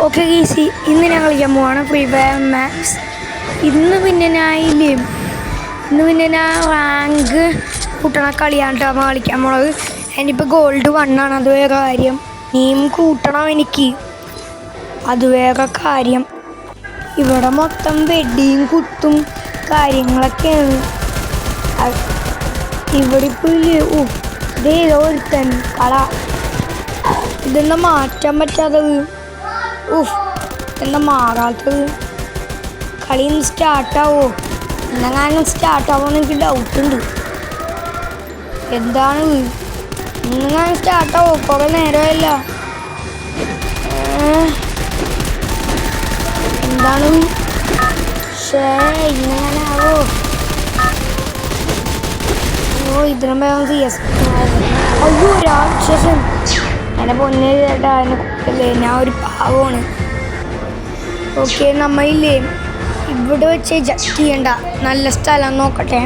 Okay ഗീസി, ഇന്ന് ഞാൻ കളിക്കാൻ പോവാണ് ഫ്രീ ഫയർ മാക്സ്. ഇന്ന് പിന്നെ ഞാൻ റാങ്ക് കൂട്ടണ കളിയാണ് കേട്ടോ കളിക്കാൻ പോണത്. എനിക്കിപ്പോൾ ഗോൾഡ് 1 ആണ്. അത് വേറെ കാര്യം. നീം കൂട്ടണം എനിക്ക്, അത് വേറെ കാര്യം. ഇവിടെ മൊത്തം വെടിയും കുത്തും കാര്യങ്ങളൊക്കെയാണ്. ഇവിടെ ഇപ്പോൾ ഇതേതോ ഒരുത്തൻ കള. ഇതെന്താ മാറ്റാൻ പറ്റാത്തത്? എന്താ മാറാത്തത്? കളി സ്റ്റാർട്ടാവോ? എന്നെങ്ങാനും സ്റ്റാർട്ടാവുമെന്ന് എനിക്ക് ഡൗട്ടുണ്ട്. എന്താണിത്? ഇന്നെങ്ങാനും സ്റ്റാർട്ടാവോ? കുറേ നേരമല്ല. എന്താണ്? ഇന്നെങ്ങാനാവോ? ഇതിനും വേഗം CS. അയ്യോ, രാക്ഷസൻ! എന്നെ പൊന്നെ ചേട്ടാ, എന്നെ കുട്ടല്ലേ, ഞാൻ ഒരു പാവമാണ്. ഓക്കെ, നമ്മളില്ലേ ഇവിടെ വെച്ച് ജസ്റ്റ് ചെയ്യണ്ട. നല്ല സ്ഥലം നോക്കട്ടെ.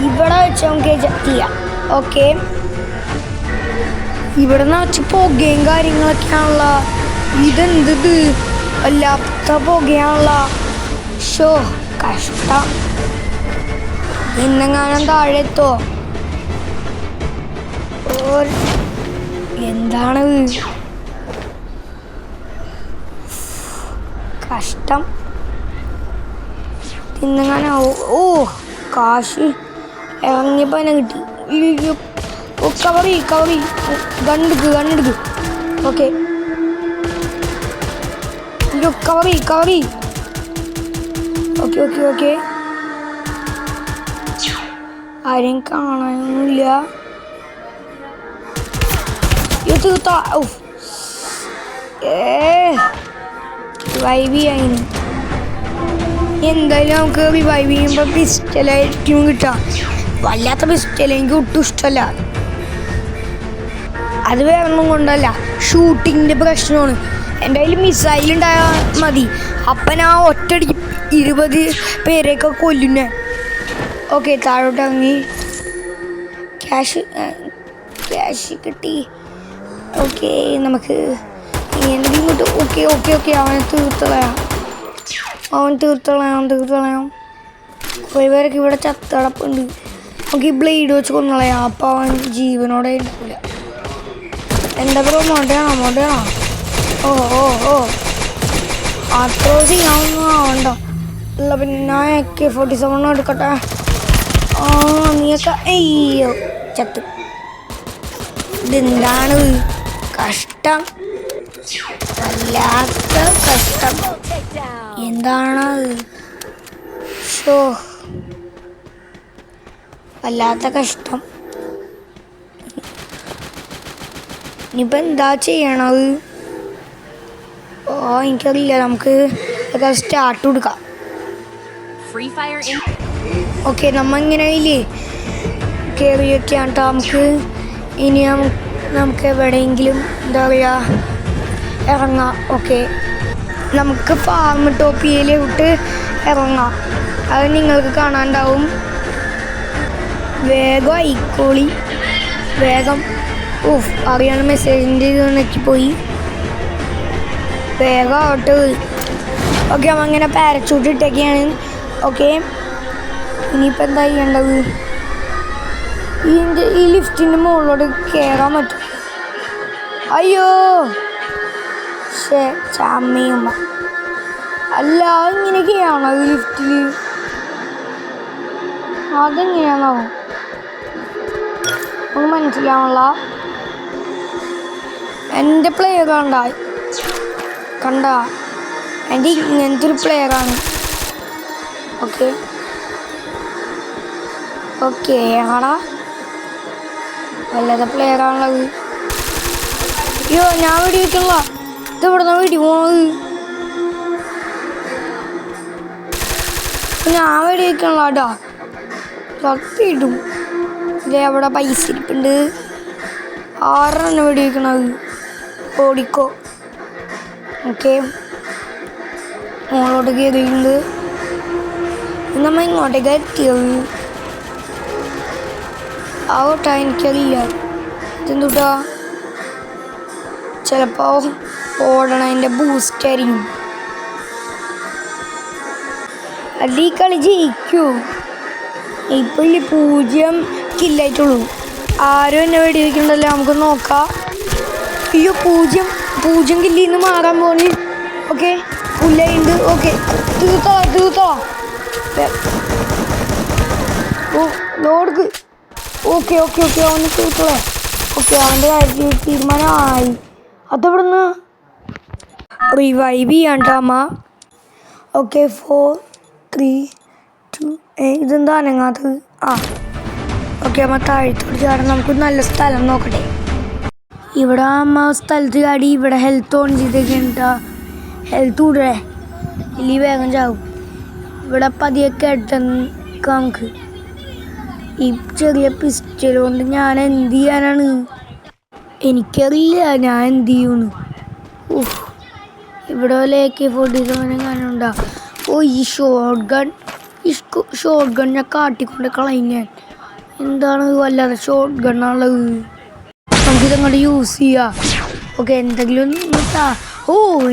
ഇവിടെ വെച്ച് നമുക്ക് ജസ്റ്റ് ചെയ്യാം. ഓക്കെ, ഇവിടെ നിന്ന് വെച്ച് പുകയും കാര്യങ്ങളൊക്കെയാണുള്ള. ഇതെന്തത്? വല്ലാത്ത പുകയാണുള്ള. ഷോ, കഷ്ടം. ഇന്നെങ്ങാനും താഴെ എത്തോ? എന്താണത്? കഷ്ടം. ഇന്നെങ്ങാനാവോ? കാശ് ഇറങ്ങിയപ്പോൾ തന്നെ കിട്ടി. കവറി കണ്ണെടുക്ക്. ഓക്കെ, കവറി. ഓക്കെ. ആരെയും കാണാനൊന്നുമില്ല. തീർത്താ. റിവൈവ് ചെയ്യാൻ എന്തായാലും നമുക്ക് റിവൈവ് ചെയ്യുമ്പോൾ പിസ്റ്റലായിരിക്കും കിട്ടുക. വല്ലാത്ത പിസ്റ്റൽ എനിക്ക് ഒട്ടും ഇഷ്ടമല്ല. അത് വേറെ ഒന്നും കൊണ്ടല്ല, ഷൂട്ടിങ്ങിൻ്റെ പ്രശ്നമാണ്. എൻ്റെ കയ്യിൽ മിസൈലുണ്ടായാൽ മതി, അപ്പം ഞാൻ ഒറ്റയടിക്ക് 20 പേരെയൊക്കെ കൊല്ലുന്നേ. ഓക്കെ, താഴോട്ട് ഇറങ്ങി. ക്യാഷ് കിട്ടി. ഓക്കെ, നമുക്ക് എന്തെങ്കിലും കിട്ടും. ഓക്കെ, അവനെ തീർത്തളയാം. കുറേ പേരൊക്കെ ഇവിടെ ചത്തടപ്പുണ്ട്. നമുക്ക് ഈ ബ്ലേഡ് വെച്ച് കൊന്നളയാം. അപ്പോൾ അവൻ ജീവനോടെ ഉണ്ടാവില്ല. എന്താ ബ്രോ, മോണ്ടയാണോ? ഓ അത്രോ ചെയ്യാവുന്ന ആവണ്ട. അല്ല, പിന്നെ ഞാൻ AK-47 എടുക്കട്ടെ. നീയൊക്കെ അയ്യോ ചത്ത്. ഇതെന്താണ്? കഷ്ടം, വല്ലാത്ത കഷ്ടം. എന്താണത്? ഷോ, വല്ലാത്ത കഷ്ടം. ഇനിയിപ്പോൾ എന്താ ചെയ്യണത്? എനിക്കറിയില്ല. നമുക്ക് സ്റ്റാർട്ട് കൊടുക്കാം. ഓക്കെ, നമ്മ ഇങ്ങനെ ഇല്ലേ കയറിയൊക്കെയാണ് കേട്ടോ. ഇനി നമുക്ക് എവിടെയെങ്കിലും എന്താ പറയുക ഇറങ്ങാം. ഓക്കെ, നമുക്ക് ഫാർം ടോപ്പിയിലോട്ട് ഇറങ്ങാം. അത് നിങ്ങൾക്ക് കാണാണ്ടാവും. വേഗം ആയിക്കോളി, വേഗം. അറിയാൻ മെസ്സേജിൻ്റെ ഇത് പോയി. വേഗം ആവട്ടെ. ഓക്കെ, നമ്മൾ അങ്ങനെ പാരച്യൂട്ട് ഇട്ടൊക്കെയാണ്. ഓക്കെ, ഇനിയിപ്പോൾ എന്താ ചെയ്യേണ്ടത്? ഈ ലിഫ്റ്റിൻ്റെ മുകളിലോട്ട് കയറാൻ പറ്റും. അയ്യോ, ചമ്മയുമ്മ. അല്ല, ഇങ്ങനെയൊക്കെയാണോ ഈ ലിഫ്റ്റിൽ? അതെങ്ങനെയാണോ നമുക്ക് മനസ്സിലാവണല്ല. എൻ്റെ പ്ലെയർ കണ്ട എൻ്റെ ഇങ്ങനത്തെ ഒരു പ്ലെയറാണ്. ഓക്കെ ആടാ, വല്ലാത്ത പ്ലെയറാണുള്ളത്. അയ്യോ, ഞാൻ വെടി വയ്ക്കണല്ല. ഇത് ഇവിടുന്ന് വെടി പോണത്. ഞാൻ വെടി വയ്ക്കണല്ല കേട്ടോ, സത്യമായിട്ടും. ഇതേ അവിടെ പൈസ ഇരിപ്പുണ്ട്. 6 വെടി വയ്ക്കണത്. ഓടിക്കോ. ഓക്കെ, മുകളിലോട്ട് കയറിയിട്ടുണ്ട്. നമ്മൾ ഇങ്ങോട്ടേക്ക് എത്തിയത്. ആവട്ടെ, എനിക്കറിയില്ല. ഇതെന്തുട്ടാ ചിലപ്പോൾ ഓടണതിൻ്റെ ബൂസ്റ്റായിരിക്കും. അല്ല ഈ കളി ജയിക്കൂ. ഇപ്പം ഇല്ല 0 കില്ലായിട്ടുള്ളൂ. ആരും എന്നെ വെടിവെക്കണ്ടല്ലോ. നമുക്ക് നോക്കാം. അയ്യോ 0 കില്ലിൽ നിന്ന് മാറാൻ പോണി. ഓക്കെ പുല്ലുണ്ട്. ഓക്കെ തീർത്തോ. ഓ ലോഡ്ക്ക്. ഓക്കെ അവന് തീർത്തോളെ. ഓക്കെ അവൻ്റെ കാര്യത്തിൽ തീരുമാനമായി. അതെവിടുന്ന് റിവൈവ് ചെയ്യാണ്ടാമ. ഓക്കെ 4 3 2 ഇതെന്താ അനങ്ങാത്തത്? ഓക്കെ അമ്മ താഴത്തോട് ചാടാൻ നമുക്ക് നല്ല സ്ഥലം നോക്കട്ടെ. ഇവിടെ അമ്മ സ്ഥലത്ത് ചാടി. ഇവിടെ ഹെൽത്ത് ഓൺ ചെയ്തേക്കാ. ഹെൽത്ത് കൂടേ ഇല്ലി വേഗം ചാവും. ഇവിടെ പതിയൊക്കെ എടുത്തേക്കാം നമുക്ക്. ഈ ചെറിയ പിസ്റ്റൽ കൊണ്ട് ഞാൻ എന്ത് ചെയ്യാനാണ്? എനിക്കറിയില്ല ഞാൻ എന്ത് ചെയ്യുമെന്ന്. ഇവിടെ വല്ല AK-47 കാണുന്നുണ്ടോ? ഈ ഷോർട്ട് ഗൺ ഞാൻ കാട്ടിക്കൊണ്ട് കളഞ്ഞാൻ. എന്താണ് വല്ലാതെ ഷോർട്ട് ഗണ്ണുള്ളത്? നമുക്കിതങ്ങോട്ട് യൂസ് ചെയ്യാം. ഓക്കെ എന്തെങ്കിലും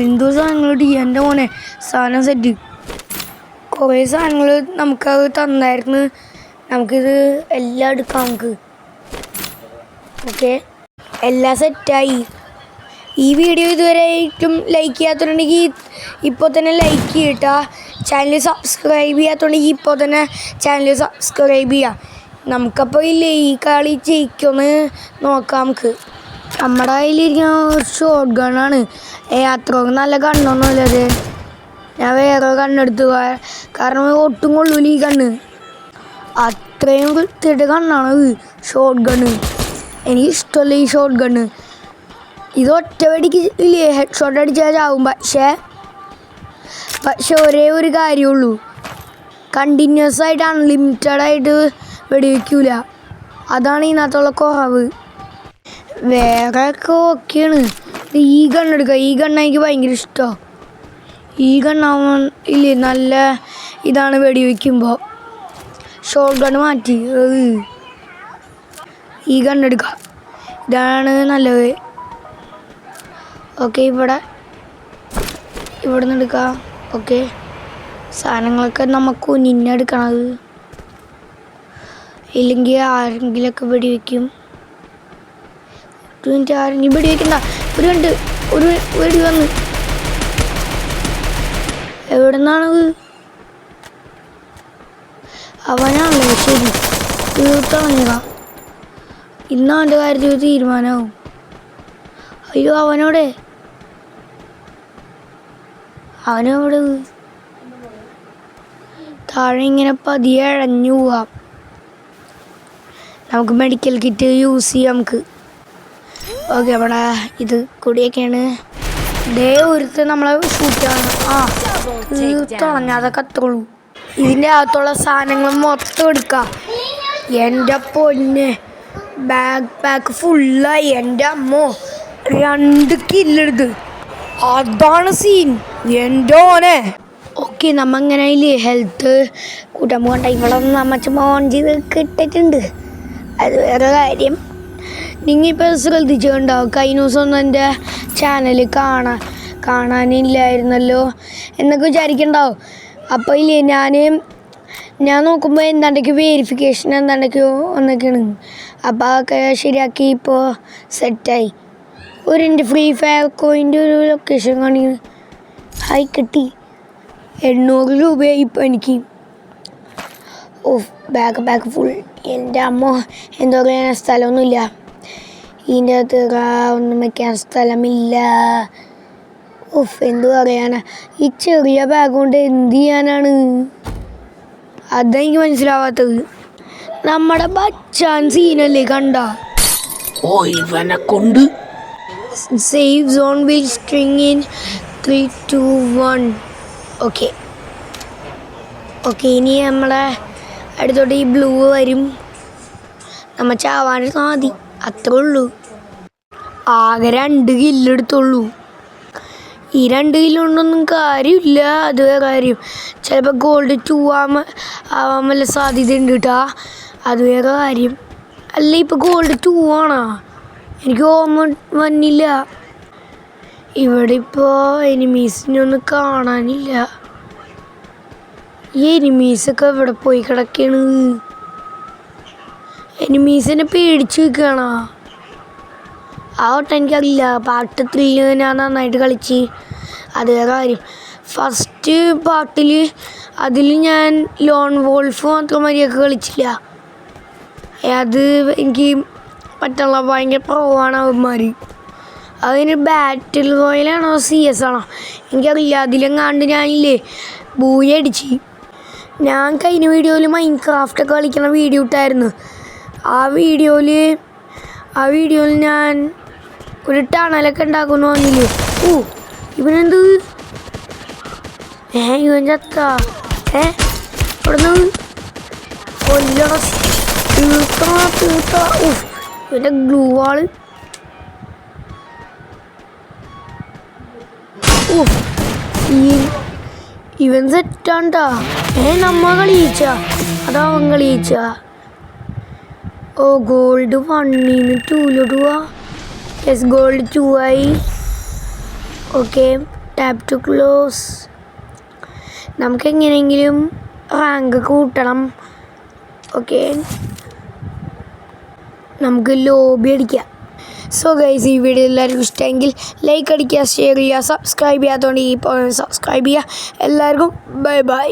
എന്തോ സാധനങ്ങൾ എൻ്റെ മോനെ സാധനം സെറ്റ്. കുറേ സാധനങ്ങൾ നമുക്കത് തന്നായിരുന്നു. നമുക്കിത് എല്ലാം എടുക്കാം നമുക്ക്. ഓക്കെ എല്ലാം സെറ്റായി. ഈ വീഡിയോ ഇതുവരെയായിട്ടും ലൈക്ക് ചെയ്യാത്തുണ്ടെങ്കിൽ ഇപ്പോൾ തന്നെ ലൈക്ക് ചെയ്യട്ടാ. ചാനൽ സബ്സ്ക്രൈബ് ചെയ്യാത്തുണ്ടെങ്കിൽ ഇപ്പോൾ തന്നെ ചാനൽ സബ്സ്ക്രൈബ് ചെയ്യുക. നമുക്കപ്പോൾ ഇല്ലേ ഈ കളി ജയിക്കുമെന്ന് നോക്കാം. നമുക്ക് നമ്മുടെ കയ്യിലിരിക്കുന്ന ഷോർട്ട് ഗണ്ണാണ്. അത്രയും നല്ല കണ്ണൊന്നുമില്ല. അത് ഞാൻ വേറെ കണ്ണെടുത്തു. കാരണം ഒട്ടും കൊള്ളൂല ഈ കണ്ണ്. അത്രയും വൃത്തിയുടെ കണ്ണാണത് ഷോർട്ട് ഗണ്ണ്. എനിക്കിഷ്ടമല്ല ഈ ഷോർട്ട് ഗണ്ണ്. ഇത് ഒറ്റ വെടിക്ക് ഇല്ലേ ഹെഡ് ഷോട്ട് അടിച്ചാൽ ചാവും. പക്ഷെ ഒരേ ഒരു കാര്യമുള്ളൂ, കണ്ടിന്യൂസ് ആയിട്ട് അൺലിമിറ്റഡ് ആയിട്ട് വെടിവെക്കൂല. അതാണ് ഇതിനകത്തുള്ള കുറവ്. വേറെ ഒക്കെ ഓക്കെയാണ്. ഈ ഗണ്ണെടുക്കുക. ഈ ഗണ്ണ എനിക്ക് ഭയങ്കര ഇഷ്ടമാണ്. ഈ ഗണ്ണാവുമ്പോൾ ഇല്ലേ നല്ല ഇതാണ് വെടിവെക്കുമ്പോൾ. ഷോർട്ട് ഗണ്ണ് മാറ്റി ഈ ഗണ്ണെടുക്കുക. ഇതാണ് നല്ലത്. ഓക്കെ ഇവിടെ നിന്ന് എടുക്കാം. ഓക്കെ സാധനങ്ങളൊക്കെ നമുക്ക് നിന്നെടുക്കണത്. ഇല്ലെങ്കിൽ ആരെങ്കിലൊക്കെ വെടിവെക്കും. ആരെങ്കിലും വെടിവെക്കണ്ട. ഒരു വെടി വന്ന്. എവിടെ നിന്നാണത്? അവനാണല്ലോ. ശരി തീർത്തളഞ്ഞതാ. ഇന്ന് അവൻ്റെ കാര്യത്തിൽ തീരുമാനമാവും. അയ്യോ അവനവിടെ താഴെ ഇങ്ങനെ പതിയെ അഴഞ്ഞു പോവാം. നമുക്ക് മെഡിക്കൽ കിറ്റ് യൂസ് ചെയ്യാം നമുക്ക്. ഓക്കെ അവിടെ ഇത് കൂടിയൊക്കെയാണ്. ഒരുത്ത് നമ്മളെ ഷൂട്ടാണ്. തീർത്തളഞ്ഞ അതൊക്കെ അത്രയുള്ളൂ. ഇതിൻ്റെ അകത്തുള്ള സാധനങ്ങൾ മൊത്തം എടുക്കാം. എൻ്റെ പൊന്നെ ബാക്ക് ഫുള്ളായി. എൻ്റെ അമ്മോ 2 കില്ലെടുത്ത്. അതാണ് സീൻ എൻ്റെ മോനെ. ഓക്കെ നമ്മങ്ങനെ ഇല്ലേ ഹെൽത്ത് കൂട്ടാൻ പോകണ്ട. ഇവിടെ നമ്മ ഓൺ ചെയ്ത് കിട്ടിയിട്ടുണ്ട്. അത് വേറെ കാര്യം. നിങ്ങളിപ്പോൾ ശ്രദ്ധിച്ചിട്ടുണ്ടാവും കഴിഞ്ഞ ദിവസമൊന്നും എൻ്റെ ചാനൽ കാണാനില്ലായിരുന്നല്ലോ എന്നൊക്കെ വിചാരിക്കണ്ടാവും. അപ്പോൾ ഇല്ലേ ഞാൻ നോക്കുമ്പോൾ എന്താണ്ടൊക്കെ വെരിഫിക്കേഷൻ എന്താണ്ടൊക്കെയോ ഒന്നൊക്കെയാണ്. അപ്പോൾ അതൊക്കെ ശരിയാക്കി ഇപ്പോൾ സെറ്റായി. എൻ്റെ ഫ്രീ ഫയർ കോയിൻ്റെ ഒരു ലൊക്കേഷൻ കാണിക്കുന്നു. കിട്ടി 800 രൂപയായി ഇപ്പോൾ എനിക്ക്. Back full. എൻ്റെ അമ്മ എന്താ പറയാൻ സ്ഥലമൊന്നുമില്ല. ഇതിൻ്റെ അകത്ത് ഒന്നും വയ്ക്കാൻ സ്ഥലമില്ല. എന്തു പറയാനാ? ഈ ചെറിയ ബാഗ് കൊണ്ട് എന്ത് ചെയ്യാനാണ്? അതെനിക്ക് മനസ്സിലാവാത്തത്. നമ്മുടെ ബച്ചാൻ സീനല്ലേ കണ്ട. ഇവനെ കൊണ്ട് safe zone will string in 3 2 1. Okay ഇനി നമ്മളെ അടുത്തോട്ട് ഈ ബ്ലൂ വരും. നമ്മൾ ചാവാൻ മതി. അത്രേ ഉള്ളൂ. ആകെ 2 കില്ലെടുത്തുള്ളൂ. ഈ 2 കില്ലുകൊണ്ടൊന്നും കാര്യമില്ല. അത് കാര്യം ചിലപ്പോൾ ഗോൾഡ് 2 ആവാൻ വല്ല സാധ്യത ഉണ്ട് കേട്ടാ. അത് വേറെ കാര്യം. അല്ല ഇപ്പോൾ ഗോൾഡ് 2 ആണോ? എനിക്ക് ഓർമ്മ വന്നില്ല. ഇവിടെ ഇപ്പോൾ എനിമീസിനൊന്നും കാണാനില്ല. ഈ എനിമീസൊക്കെ ഇവിടെ പോയി കിടക്കാണ്. എനിമീസിനെ പേടിച്ച് നിൽക്കുകയാണോ? ആ വട്ടം എനിക്കറിയില്ല. പാർട്ട് 3 ഞാൻ നന്നായിട്ട് കളിച്ച്. അതേ കാര്യം ഫസ്റ്റ് പാർട്ടിൽ അതിൽ ഞാൻ ലോൺ വോൾഫ് മാത്രം മര്യാദക്ക് കളിച്ചില്ല. അത് എനിക്ക് പറ്റുള്ള ഭയങ്കര കുറവാണ് അവന്മാർ. അതിന് ബാറ്റിൽ റോയലാണോ CS ആണോ എനിക്കറിയില്ല. അതിലെങ്ങാണ്ട് ഞാനില്ലേ ബൂയടിച്ച്. ഞാൻ കഴിഞ്ഞ വീഡിയോയിൽ മൈൻക്രാഫ്റ്റൊക്കെ കളിക്കുന്ന വീഡിയോ ഇട്ടായിരുന്നു. ആ വീഡിയോയിൽ ഞാൻ ഒരു ടണലൊക്കെ ഉണ്ടാക്കുന്നു വന്നില്ലേ. ഇവനെന്ത് ഇവൻ ചത്ത ഇവിടുന്ന് കൊല്ലണം. ഇവൻ്റെ ഗ്ലൂ വാള് ഇവൻ സെറ്റാണ്ടാ. നമ്മ കളിയിച്ച അതവൻ കളിയിച്ച. ഗോൾഡ് 1-ന്ന് 2-ലോട്ട് പോവാ. യെസ്, ഗോൾഡ് 2 ആയി. Okay, tap to close. നമുക്ക് എങ്ങനെയെങ്കിലും റാങ്ക് കൂട്ടണം. ഓക്കെ, നമുക്ക് ലോബി അടിക്കാം. സോ ഗൈസ്, ഈ വീഡിയോ എല്ലാവർക്കും ഇഷ്ടമെങ്കിൽ ലൈക്ക് അടിക്കുക, ഷെയർ ചെയ്യുക, സബ്സ്ക്രൈബ് ചെയ്യാത്തതുകൊണ്ട് സബ്സ്ക്രൈബ് ചെയ്യുക. എല്ലാവർക്കും ബൈ ബൈ.